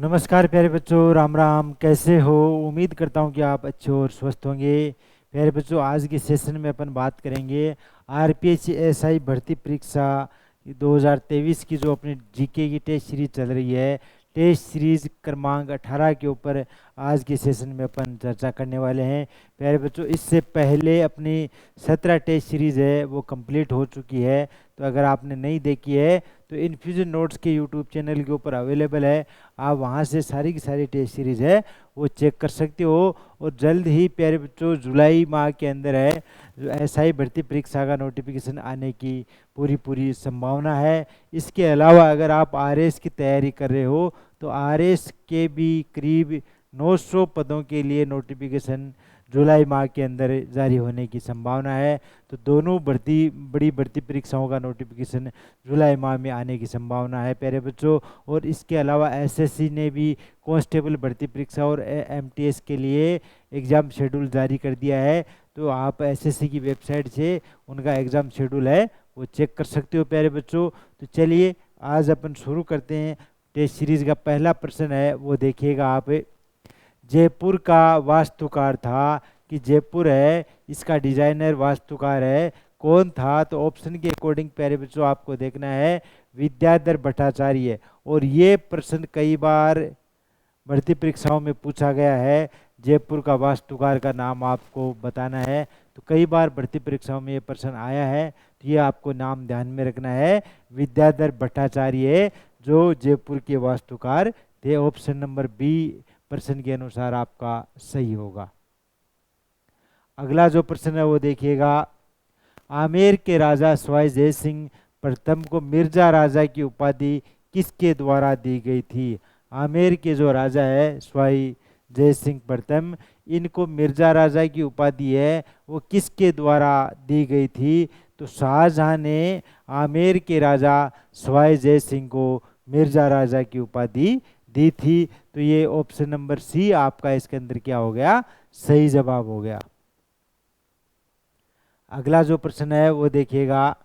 नमस्कार प्यारे बच्चों, राम राम। कैसे हो? उम्मीद करता हूँ कि आप अच्छे और स्वस्थ होंगे। प्यारे बच्चों, आज के सेशन में अपन बात करेंगे आरपीएच एसआई भर्ती परीक्षा 2023 की जो अपनी जीके की टेस्ट सीरीज चल रही है, टेस्ट सीरीज क्रमांक 18 के ऊपर आज के सेशन में अपन चर्चा करने वाले हैं। प्यारे बच्चों, इससे पहले अपनी 17 टेस्ट सीरीज है वो कंप्लीट हो चुकी है। तो अगर आपने नहीं देखी है तो इन्फ्यूजन नोट्स के यूट्यूब चैनल के ऊपर अवेलेबल है। आप वहां से सारी की सारी टेस्ट सीरीज है वो चेक कर सकते हो। और जल्द ही प्यारे बच्चों जुलाई माह के अंदर है जो एसआई भर्ती परीक्षा का नोटिफिकेशन आने की पूरी संभावना है। इसके अलावा अगर आप आरएस की तैयारी कर रहे हो तो आरएस के भी करीब 900 पदों के लिए नोटिफिकेशन जुलाई माह के अंदर जारी होने की संभावना है। तो दोनों बड़ी भर्ती परीक्षाओं का नोटिफिकेशन जुलाई माह में आने की संभावना है प्यारे बच्चों। और इसके अलावा एसएससी ने भी कांस्टेबल भर्ती परीक्षा और एमटीएस के लिए एग्ज़ाम शेड्यूल जारी कर दिया है। तो आप एसएससी की वेबसाइट से उनका एग्ज़ाम शेड्यूल है वो चेक कर सकते हो प्यारे बच्चों। तो चलिए आज अपन शुरू करते हैं। टेस्ट सीरीज का पहला प्रश्न है वो देखिएगा आप। जयपुर का वास्तुकार था कि जयपुर है इसका डिजाइनर वास्तुकार है कौन था? तो ऑप्शन के अकॉर्डिंग प्यारे बच्चों आपको देखना है विद्याधर भट्टाचार्य। और ये प्रश्न कई बार भर्ती परीक्षाओं में पूछा गया है। जयपुर का वास्तुकार का नाम आपको बताना है। तो कई बार भर्ती परीक्षाओं में ये प्रश्न आया है, तो ये आपको नाम ध्यान में रखना है, विद्याधर भट्टाचार्य जो जयपुर के वास्तुकार थे। ऑप्शन नंबर बी प्रश्न के अनुसार आपका सही होगा। अगला जो प्रश्न है वो देखिएगा। आमेर के राजा सवाई जय सिंह प्रथम को मिर्जा राजा की उपाधि किसके द्वारा दी गई थी? आमेर के जो राजा है सवाई जय सिंह प्रथम, इनको मिर्जा राजा की उपाधि है वो किसके द्वारा दी गई थी? तो शाहजहां ने आमेर के राजा सवाई जय सिंह को मिर्जा राजा की उपाधि दी थी। तो ये ऑप्शन नंबर सी आपका इसके अंदर क्या हो गया? सही जवाब हो गया। अगला जो प्रश्न है वो देखिएगा।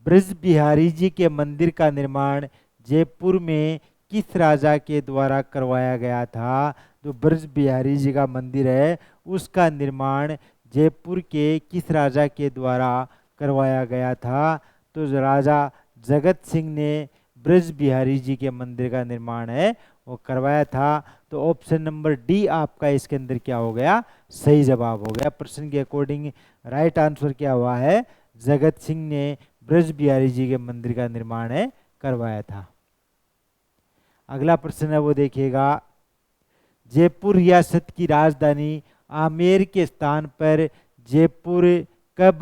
ब्रज बिहारी जी के मंदिर का निर्माण जयपुर में किस राजा के द्वारा करवाया गया था? जो ब्रज बिहारी जी का मंदिर है उसका निर्माण जयपुर के किस राजा के द्वारा करवाया गया था? तो राजा जगत सिंह ने ब्रज बिहारी जी के मंदिर का निर्माण है वो करवाया था। तो ऑप्शन नंबर डी आपका इसके अंदर क्या हो गया? सही जवाब हो गया। प्रश्न के अकॉर्डिंग राइट आंसर क्या हुआ है? जगत सिंह ने ब्रज बिहारी जी के मंदिर का निर्माण है करवाया था। अगला प्रश्न है वो देखिएगा। जयपुर रियासत की राजधानी आमेर के स्थान पर जयपुर कब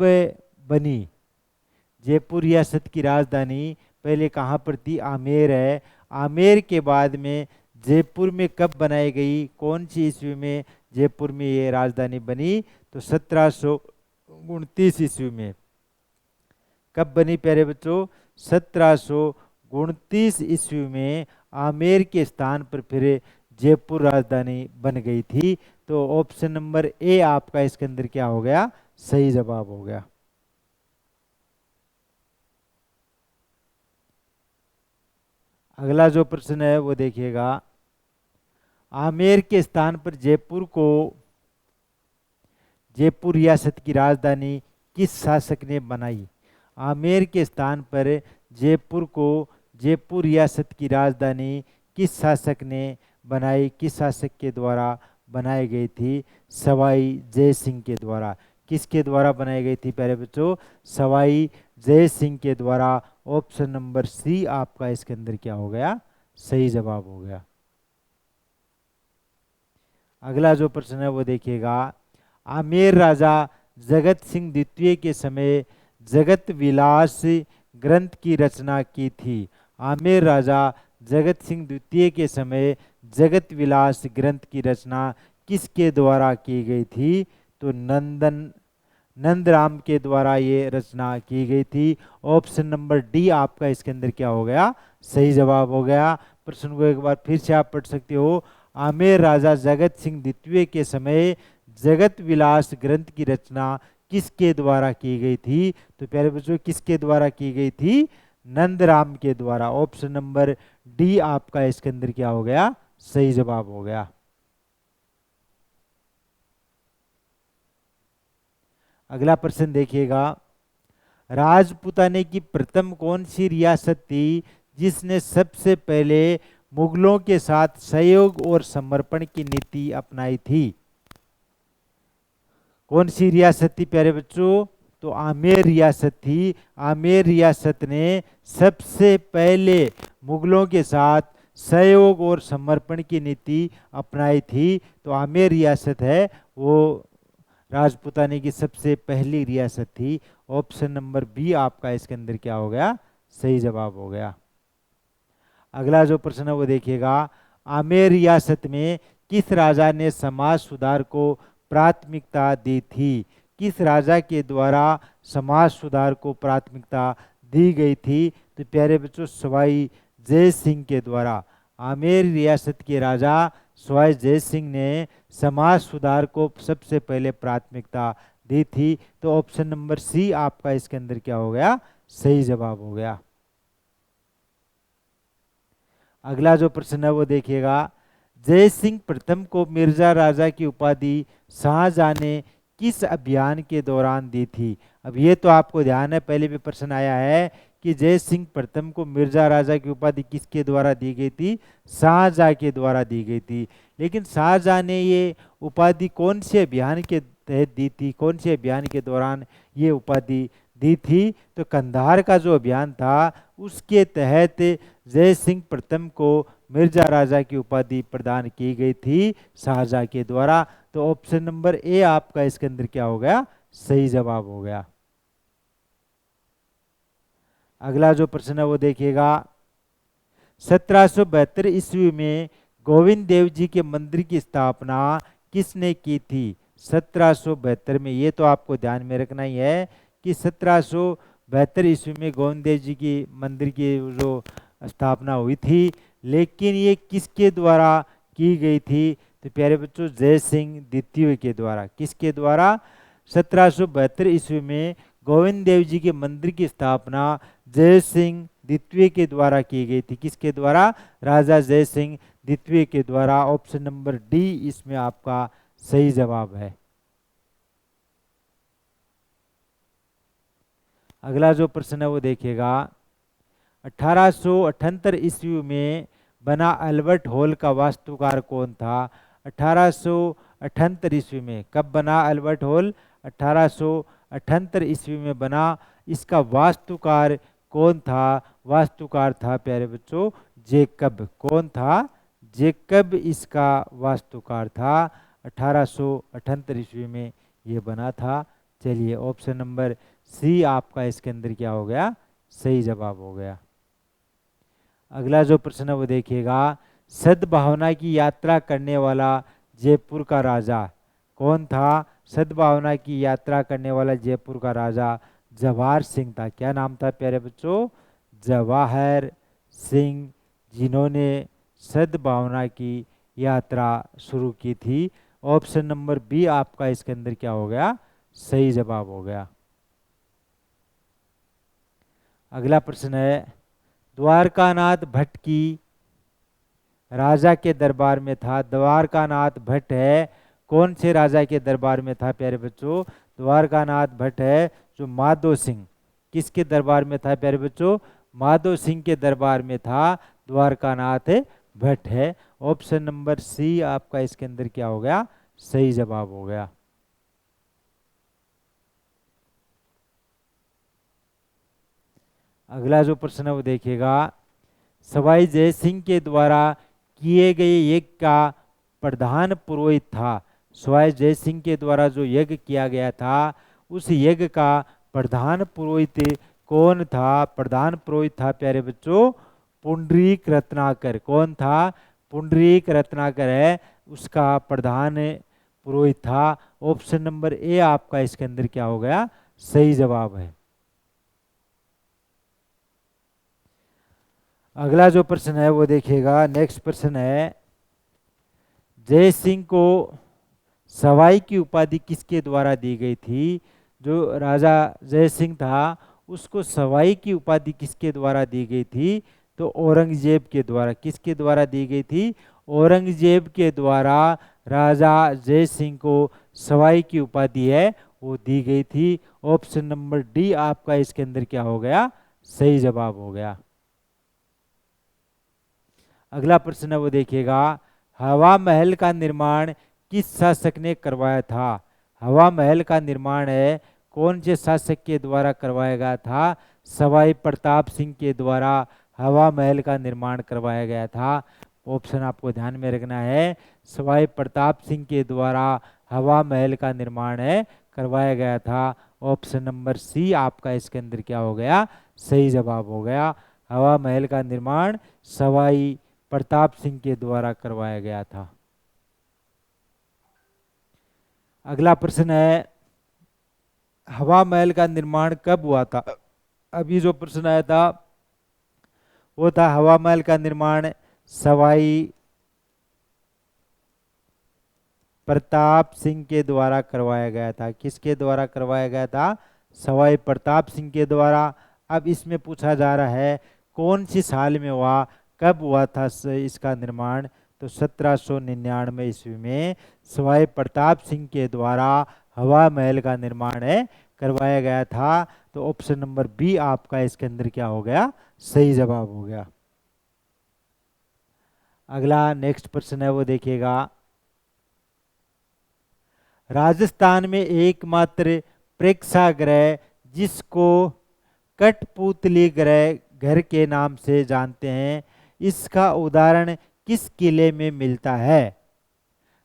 बनी? जयपुर रियासत की राजधानी पहले कहाँ पर थी? आमेर है। आमेर के बाद में जयपुर में कब बनाई गई? कौन सी ईस्वी में जयपुर में ये राजधानी बनी? तो 1729 ईस्वी में। कब बनी प्यारे बच्चों? 1729 ईस्वी में आमेर के स्थान पर फिर जयपुर राजधानी बन गई थी। तो ऑप्शन नंबर ए आपका इसके अंदर क्या हो गया? सही जवाब हो गया। अगला जो प्रश्न है वो देखिएगा। आमेर के स्थान पर जयपुर को जयपुर रियासत की राजधानी किस शासक ने बनाई? आमेर के स्थान पर जयपुर को जयपुर रियासत की राजधानी किस शासक ने बनाई? किस शासक के द्वारा बनाई गई थी? सवाई जय सिंह के द्वारा। किसके द्वारा बनाई गई थी प्यारे बच्चों? सवाई जय सिंह के द्वारा। ऑप्शन नंबर सी आपका इसके अंदर क्या हो गया? सही जवाब हो गया। अगला जो प्रश्न है वो देखिएगा। आमेर राजा जगत सिंह द्वितीय के समय जगत विलास ग्रंथ की रचना की थी। आमेर राजा जगत सिंह द्वितीय के समय जगत विलास ग्रंथ की रचना किसके द्वारा की गई थी? तो नंदराम के द्वारा ये रचना की गई थी। ऑप्शन नंबर डी आपका इसके अंदर क्या हो गया? सही जवाब हो गया। प्रश्न को एक बार फिर से आप पढ़ सकते हो। आमेर राजा जगत सिंह द्वितीय के समय जगत विलास ग्रंथ की रचना किसके द्वारा की गई थी? तो प्यारे बच्चों किसके द्वारा की गई थी? नंदराम के द्वारा। ऑप्शन नंबर डी आपका इसके अंदर क्या हो गया, सही जवाब हो गया। अगला प्रश्न देखिएगा, राजपूताने की प्रथम कौन सी रियासत थी जिसने सबसे पहले मुगलों के साथ सहयोग और समर्पण की नीति अपनाई थी? कौन सी रियासत थी प्यारे बच्चों? तो आमेर रियासत थी। आमेर रियासत ने सबसे पहले मुगलों के साथ सहयोग और समर्पण की नीति अपनाई थी। तो आमेर रियासत है वो राजपूताने की सबसे पहली रियासत थी। ऑप्शन नंबर बी आपका इसके अंदर क्या हो गया, सही जवाब हो गया। अगला जो प्रश्न है वो देखिएगा, आमेर रियासत में किस राजा ने समाज सुधार को प्राथमिकता दी थी? किस राजा के द्वारा समाज सुधार को प्राथमिकता दी गई थी? तो प्यारे बच्चों, सवाई जय सिंह के द्वारा। आमेर रियासत के राजा सवाई जय सिंह ने समाज सुधार को सबसे पहले प्राथमिकता दी थी। तो ऑप्शन नंबर सी आपका इसके अंदर क्या हो गया, सही जवाब हो गया। अगला जो प्रश्न है वो देखिएगा, जय सिंह प्रथम को मिर्जा राजा की उपाधि शाहजहां ने किस अभियान के दौरान दी थी? अब ये तो आपको ध्यान है, पहले भी प्रश्न आया है कि जय सिंह प्रथम को मिर्जा राजा की उपाधि किसके द्वारा दी गई थी? शाहजहां के द्वारा दी गई थी। लेकिन शाहजहां ने ये उपाधि कौन से अभियान के तहत दी थी, कौन से अभियान के दौरान ये उपाधि दी थी? तो कंधार का जो अभियान था उसके तहत जय सिंह प्रथम को मिर्जा राजा की उपाधि प्रदान की गई थी शाहजहां के द्वारा। तो ऑप्शन नंबर ए आपका इसके अंदर क्या हो गया, सही जवाब हो गया। अगला जो प्रश्न है वो देखिएगा, 1772 ईस्वी में गोविंद देव जी के मंदिर की स्थापना किसने की थी? 1772 में, ये तो आपको ध्यान में रखना ही है कि 1772 ईस्वी में गोविंद देव जी की मंदिर की जो स्थापना हुई थी, लेकिन ये किसके द्वारा की गई थी? तो प्यारे बच्चों, जय सिंह द्वितीय के द्वारा। किसके द्वारा? 1772 ईस्वी में गोविंद देव जी के मंदिर की स्थापना जय सिंह द्वितीय के द्वारा की गई थी। किसके द्वारा? राजा जय सिंह द्वितीय के द्वारा। ऑप्शन नंबर डी इसमें आपका सही जवाब है। अगला जो प्रश्न है वो देखिएगा, 1878 ईस्वी में बना अल्बर्ट हॉल का वास्तुकार कौन था? 1878 ईस्वी में कब बना अल्बर्ट हॉल? 1878 ईस्वी में बना। इसका वास्तुकार कौन था? वास्तुकार था प्यारे बच्चों जेकब। कौन था? जेकब इसका वास्तुकार था। 1878 ईस्वी में ये बना था। चलिए, ऑप्शन नंबर सी आपका इसके अंदर क्या हो गया, सही जवाब हो गया। अगला जो प्रश्न है वो देखिएगा, सद्भावना की यात्रा करने वाला जयपुर का राजा कौन था? सद्भावना की यात्रा करने वाला जयपुर का राजा जवाहर सिंह था। क्या नाम था प्यारे बच्चों? जवाहर सिंह, जिन्होंने सद्भावना की यात्रा शुरू की थी। ऑप्शन नंबर बी आपका इसके अंदर क्या हो गया, सही जवाब हो गया। अगला प्रश्न है, द्वारकानाथ भट्ट की राजा के दरबार में था। द्वारकानाथ भट्ट है कौन से राजा के दरबार में था प्यारे बच्चों? द्वारकानाथ भट्ट है जो माधो सिंह। किसके दरबार में था प्यारे बच्चों? माधो सिंह के दरबार में था द्वारकानाथ भट्ट है। ऑप्शन नंबर सी आपका इसके अंदर क्या हो गया, सही जवाब हो गया। अगला जो प्रश्न है वो देखिएगा, सवाई जय सिंह के द्वारा किए गए यज्ञ का प्रधान पुरोहित था। सवाई जय सिंह के द्वारा जो यज्ञ किया गया था उस यज्ञ का प्रधान पुरोहित कौन था? प्रधान पुरोहित था प्यारे बच्चों पुंडरीक रत्नाकर। कौन था? पुंडरीक रत्नाकर है उसका प्रधान पुरोहित था। ऑप्शन नंबर ए आपका इसके अंदर क्या हो गया, सही जवाब है। अगला जो प्रश्न है वो देखिएगा, नेक्स्ट प्रश्न है, जय सिंह को सवाई की उपाधि किसके द्वारा दी गई थी? जो राजा जय सिंह था उसको सवाई की उपाधि किसके द्वारा दी गई थी? तो औरंगजेब के द्वारा। किसके द्वारा दी गई थी? औरंगजेब के द्वारा राजा जय सिंह को सवाई की उपाधि है वो दी गई थी। ऑप्शन नंबर डी आपका इसके अंदर क्या हो गया? सही जवाब हो गया। अगला प्रश्न है वो देखिएगा, हवा महल का निर्माण किस शासक ने करवाया था? हवा महल का निर्माण है कौन से शासक के द्वारा करवाया गया था? सवाई प्रताप सिंह के द्वारा हवा महल का निर्माण करवाया गया था। ऑप्शन आपको ध्यान में रखना है, सवाई प्रताप सिंह के द्वारा हवा महल का निर्माण है करवाया गया था। ऑप्शन नंबर सी आपका इसके अंदर क्या हो गया? सही जवाब हो गया। हवा महल का निर्माण सवाई प्रताप सिंह के द्वारा करवाया गया था। अगला प्रश्न है, हवा महल का निर्माण कब हुआ था? अभी जो प्रश्न आया था वो था हवा महल का निर्माण सवाई प्रताप सिंह के द्वारा करवाया गया था। किसके द्वारा करवाया गया था? सवाई प्रताप सिंह के द्वारा। अब इसमें पूछा जा रहा है कौन सी साल में हुआ, कब हुआ था इसका निर्माण? तो 1799 ईस्वी में सवाई प्रताप सिंह के द्वारा हवा महल का निर्माण है करवाया गया था। तो ऑप्शन नंबर बी आपका इसके अंदर क्या हो गया? सही जवाब हो गया। अगला नेक्स्ट प्रश्न है वो देखिएगा, राजस्थान में एकमात्र प्रेक्षागृह जिसको कठपुतली घर के नाम से जानते हैं, इसका उदाहरण किस किले में मिलता है?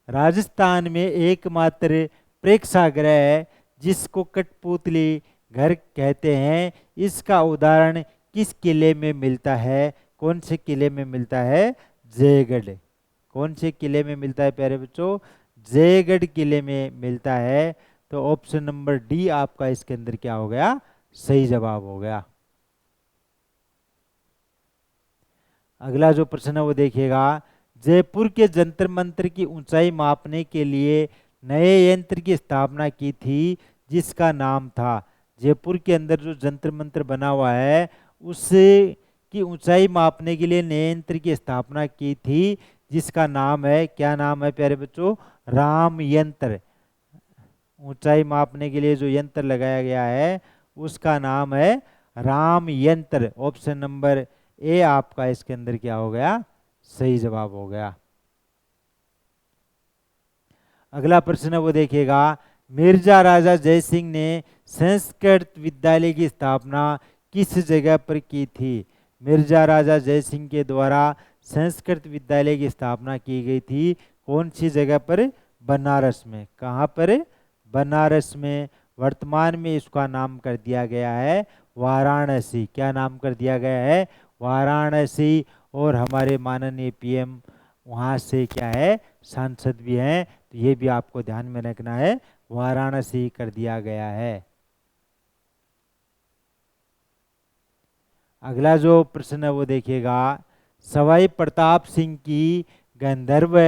राजस्थान में एकमात्र प्रेक्षागृह जिसको कठपुतली घर कहते हैं, इसका उदाहरण किस किले में मिलता है? कौन से किले में मिलता है? जयगढ़। कौन से किले में मिलता है प्यारे बच्चों? जयगढ़ किले में मिलता है। तो ऑप्शन नंबर डी आपका इसके अंदर क्या हो गया? सही जवाब हो गया। अगला जो प्रश्न है वो देखिएगा, जयपुर के जंतर मंतर की ऊंचाई मापने के लिए नए यंत्र की स्थापना की थी जिसका नाम था? जयपुर के अंदर जो जंतर मंतर बना हुआ है उससे की ऊंचाई मापने के लिए नए यंत्र की स्थापना की थी जिसका नाम है, क्या नाम है प्यारे बच्चों? राम यंत्र। ऊंचाई मापने के लिए जो यंत्र लगाया गया है उसका नाम है राम यंत्र। ऑप्शन नंबर ए आपका इसके अंदर क्या हो गया? सही जवाब हो गया। अगला प्रश्न है वो देखिएगा, मिर्जा राजा जय सिंह ने संस्कृत विद्यालय की स्थापना किस जगह पर की थी? मिर्जा राजा जय सिंह के द्वारा संस्कृत विद्यालय की स्थापना की गई थी। कौन सी जगह पर? बनारस में। कहाँ पर? बनारस में। वर्तमान में इसका नाम कर दिया गया है वाराणसी। क्या नाम कर दिया गया है? वाराणसी। और हमारे माननीय पीएम वहाँ से क्या है? सांसद भी हैं। तो ये भी आपको ध्यान में रखना है, वाराणसी कर दिया गया है। अगला जो प्रश्न है वो देखिएगा, सवाई प्रताप सिंह की गंधर्व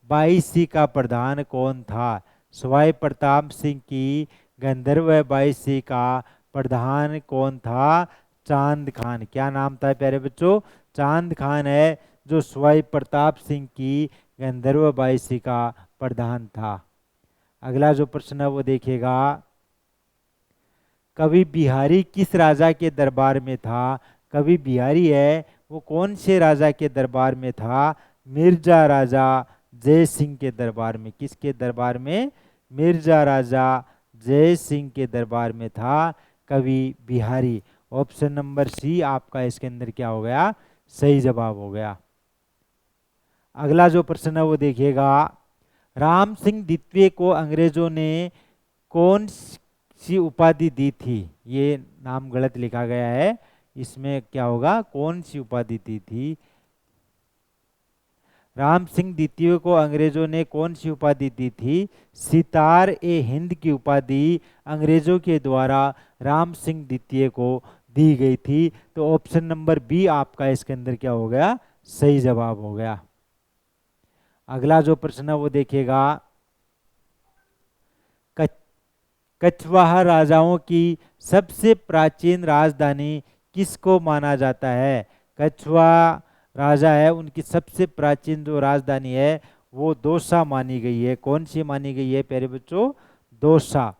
बाईसी का प्रधान कौन था? सवाई प्रताप सिंह की गंधर्व बाईसी का प्रधान कौन था? चांद खान। क्या नाम था प्यारे बच्चों? चांद खान है जो सवाई प्रताप सिंह की गंधर्व बाईसी का प्रधान था। अगला जो प्रश्न है वो देखिएगा, कवि बिहारी किस राजा के दरबार में था? कवि बिहारी है वो कौन से राजा के दरबार में था? मिर्जा राजा जय सिंह के दरबार में। किसके दरबार में? मिर्जा राजा जय सिंह के दरबार में था कवि बिहारी। ऑप्शन नंबर सी आपका इसके अंदर क्या हो गया? सही जवाब हो गया। अगला जो प्रश्न है वो देखिएगा, राम सिंह द्वितीय को अंग्रेजों ने कौन सी उपाधि दी थी? ये नाम गलत लिखा गया है, इसमें क्या होगा? कौन सी उपाधि दी थी? राम सिंह द्वितीय को अंग्रेजों ने कौन सी उपाधि दी थी? सितार ए हिंद की उपाधि अंग्रेजों के द्वारा राम सिंह द्वितीय को दी गई थी। तो ऑप्शन नंबर बी आपका इसके अंदर क्या हो गया? सही जवाब हो गया। अगला जो प्रश्न है वो देखिएगा, कछवाहा राजाओं की सबसे प्राचीन राजधानी किसको माना जाता है? कछवा राजा है, उनकी सबसे प्राचीन जो राजधानी है वो दौसा मानी गई है। कौन सी मानी गई है प्यारे बच्चों? दौसा।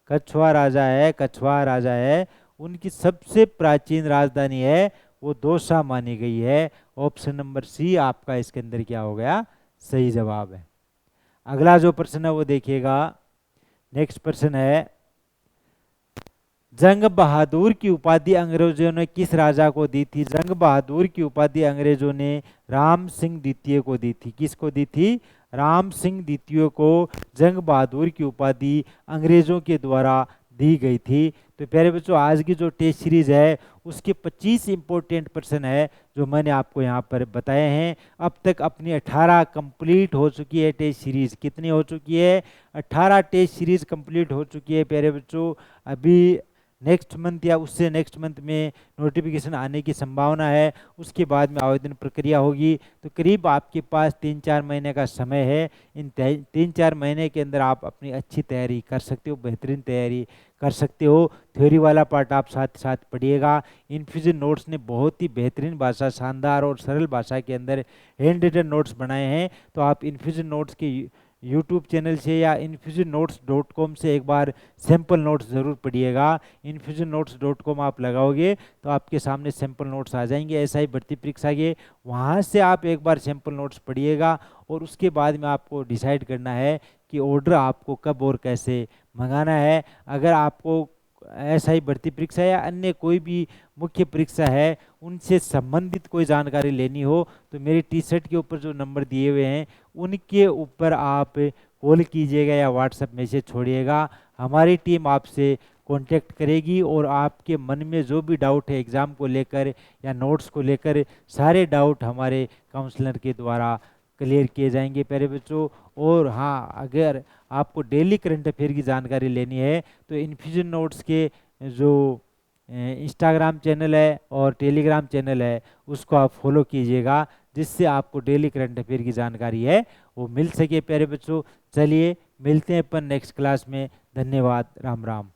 कछवा राजा है, कछवा राजा है, उनकी सबसे प्राचीन राजधानी है वो दौसा मानी गई है। ऑप्शन नंबर सी आपका इसके अंदर क्या हो गया? सही जवाब है। अगला जो प्रश्न है वो देखिएगा। नेक्स्ट प्रश्न है, जंग बहादुर की उपाधि अंग्रेजों ने किस राजा को दी थी? जंग बहादुर की उपाधि अंग्रेजों ने राम सिंह द्वितीय को दी थी। किसको दी थी? राम सिंह द्वितीय को जंग बहादुर की उपाधि अंग्रेजों के द्वारा दी गई थी। तो प्यारे बच्चों, आज की जो टेस्ट सीरीज है उसके 25 इंपॉर्टेंट प्रश्न है जो मैंने आपको यहाँ पर बताए हैं। अब तक अपनी 18 कंप्लीट हो चुकी है टेस्ट सीरीज। कितनी हो चुकी है? 18 टेस्ट सीरीज कंप्लीट हो चुकी है प्यारे बच्चों। अभी नेक्स्ट मंथ या उससे नेक्स्ट मंथ में नोटिफिकेशन आने की संभावना है। उसके बाद में आवेदन प्रक्रिया होगी। तो करीब आपके पास 3-4 महीने का समय है। इन 3-4 महीने के अंदर आप अपनी अच्छी तैयारी कर सकते हो, बेहतरीन तैयारी कर सकते हो। थ्योरी वाला पार्ट आप साथ साथ पढ़िएगा। इन्फ्यूजन नोट्स ने बहुत ही बेहतरीन भाषा, शानदार और सरल भाषा के अंदर हैंड रिटन नोट्स बनाए हैं। तो आप इन्फ्यूजन नोट्स के यूट्यूब चैनल से या infusionnotes.com से एक बार सैम्पल नोट्स ज़रूर पढ़िएगा। infusionnotes.com आप लगाओगे तो आपके सामने सैम्पल नोट्स आ जाएंगे एसआई भर्ती परीक्षा के। वहाँ से आप एक बार सैम्पल नोट्स पढ़िएगा और उसके बाद में आपको डिसाइड करना है कि ऑर्डर आपको कब और कैसे मंगाना है। अगर आपको एसआई भर्ती परीक्षा या अन्य कोई भी मुख्य परीक्षा है उनसे संबंधित कोई जानकारी लेनी हो तो मेरी टी शर्ट के ऊपर जो नंबर दिए हुए हैं उनके ऊपर आप कॉल कीजिएगा या व्हाट्सएप मैसेज छोड़िएगा। हमारी टीम आपसे कांटेक्ट करेगी और आपके मन में जो भी डाउट है एग्ज़ाम को लेकर या नोट्स को लेकर, सारे डाउट हमारे काउंसलर के द्वारा क्लियर किए जाएंगे प्यारे बच्चों। और हाँ, अगर आपको डेली करंट अफेयर की जानकारी लेनी है तो इन्फ्यूजन नोट्स के जो इंस्टाग्राम चैनल है और टेलीग्राम चैनल है उसको आप फॉलो कीजिएगा, जिससे आपको डेली करंट अफेयर की जानकारी है वो मिल सके प्यारे बच्चों। चलिए मिलते हैं अपन नेक्स्ट क्लास में। धन्यवाद। राम राम।